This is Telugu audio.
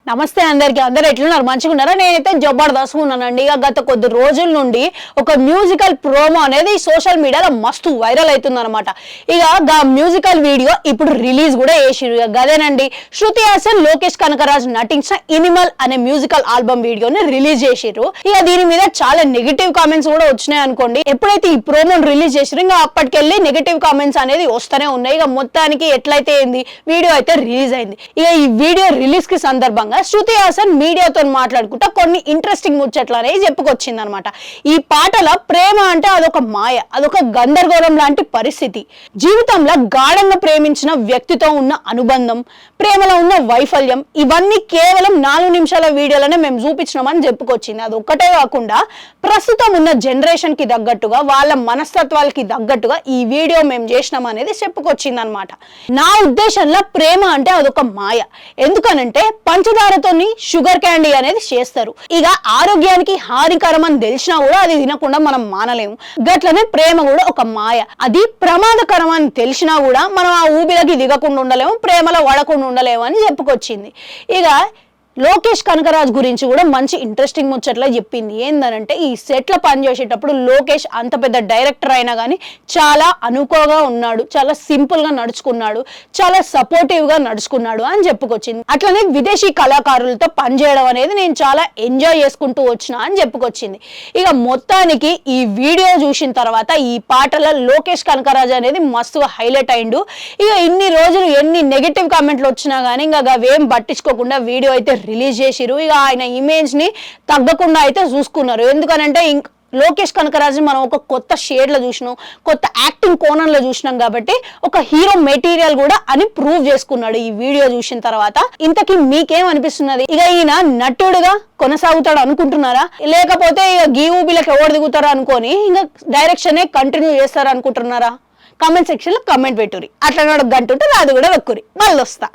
నమస్తే అందరికి. అందరూ ఎట్లున్నారు? మంచిగా ఉన్నారా? నేనైతే జబర్దస్త్ ఉన్నానండి. ఇక గత కొద్ది రోజుల నుండి ఒక మ్యూజికల్ ప్రోమో అనేది సోషల్ మీడియాలో మస్తు వైరల్ అవుతుంది అనమాట. ఇక మ్యూజికల్ వీడియో ఇప్పుడు రిలీజ్ కూడా చేసిరు. ఇక గదేనండి, శృతి హాసన్ లోకేష్ కనకరాజ్ నటించిన ఎనిమల్ అనే మ్యూజికల్ ఆల్బమ్ వీడియోని రిలీజ్ చేసిరు. ఇక దీని మీద చాలా నెగిటివ్ కామెంట్స్ కూడా వచ్చినాయి అనుకోండి. ఎప్పుడైతే ఈ ప్రోమోని రిలీజ్ చేసిరు ఇంకా అప్పటికెళ్ళి నెగిటివ్ కామెంట్స్ అనేది వస్తూనే ఉన్నాయి. ఇక మొత్తానికి ఎట్లయితే ఏంది, వీడియో అయితే రిలీజ్ అయింది. ఇక ఈ వీడియో రిలీజ్ కి సందర్భంగా శృతి హాసన్ మీడియాతో మాట్లాడుకుంటా కొన్ని ఇంట్రెస్టింగ్ ముచ్చట్లు అనేవి చెప్పుకొచ్చింది అనమాట. ఈ పాటల ప్రేమ అంటే అదొక మాయ, అదొక గందరగోళం లాంటి పరిస్థితి. జీవితంలో గాఢంగా ప్రేమించిన వ్యక్తితో ఉన్న అనుబంధం, ప్రేమలో ఉన్న వైఫల్యం, ఇవన్నీ కేవలం 4 నిమిషాల వీడియోలోనే మేము చూపించినామని చెప్పుకొచ్చింది. అది ఒక్కటే కాకుండా ప్రస్తుతం ఉన్న జనరేషన్ కి తగ్గట్టుగా, వాళ్ళ మనస్తత్వాలకి తగ్గట్టుగా ఈ వీడియో మేము చేసినాం అనేది చెప్పుకొచ్చింది అనమాట. నా ఉద్దేశంలో ప్రేమ అంటే అదొక మాయ. ఎందుకనంటే పంచదారతోని షుగర్ క్యాండీ అనేది చేస్తారు. ఇక ఆరోగ్యానికి హానికరం అని తెలిసినా కూడా అది తినకుండా మనం మానలేము. గట్లనే ప్రేమ కూడా ఒక మాయ. అది ప్రమాదకరం అని తెలిసినా కూడా మనం ఆ ఊబిలకి దిగకుండా ఉండలేము, ప్రేమలో పడకుండా ఉండలేము అని చెప్పుకొచ్చింది. ఇక లోకేష్ కనకరాజ్ గురించి కూడా మంచి ఇంట్రెస్టింగ్ ముచ్చట్లా చెప్పింది. ఏందనంటే ఈ సెట్లో పనిచేసేటప్పుడు లోకేష్ అంత పెద్ద డైరెక్టర్ అయినా కానీ చాలా అనుకోగా ఉన్నాడు, చాలా సింపుల్ గా నడుచుకున్నాడు, చాలా సపోర్టివ్ గా నడుచుకున్నాడు అని చెప్పుకొచ్చింది. అట్లనే విదేశీ కళాకారులతో పనిచేయడం అనేది నేను చాలా ఎంజాయ్ చేసుకుంటూ వచ్చిన అని చెప్పుకొచ్చింది. ఇక మొత్తానికి ఈ వీడియో చూసిన తర్వాత ఈ పాటలో లోకేష్ కనకరాజ్ అనేది మస్తు హైలైట్ అయిండు. ఇక ఇన్ని రోజులు ఎన్ని నెగిటివ్ కామెంట్లు వచ్చినా కానీ ఇంకా అవేం పట్టించుకోకుండా వీడియో అయితే రిలీజ్ చేసిరు. ఇక ఆయన ఇమేజ్ ని తగ్గకుండా అయితే చూసుకున్నారు. ఎందుకనంటే లోకేష్ కనకరాజ్ మనం ఒక కొత్త షేడ్ లో చూసినాం, కొత్త యాక్టింగ్ కోణంలో చూసినాం కాబట్టి ఒక హీరో మెటీరియల్ కూడా అని ప్రూవ్ చేసుకున్నాడు ఈ వీడియో చూసిన తర్వాత. ఇంతకీ మీకేం అనిపిస్తున్నది? ఇక ఈయన నటుడుగా కొనసాగుతాడు అనుకుంటున్నారా, లేకపోతే ఇక గీ ఊబిలకు ఎవరు దిగుతారా అనుకొని ఇంకా డైరెక్షన్ కంటిన్యూ చేస్తారా అనుకుంటున్నారా? కామెంట్ సెక్షన్ లో కామెంట్ పెట్టురి. అట్లా గంటుంటే అది కూడా వెక్కురి. మళ్ళీ వస్తా.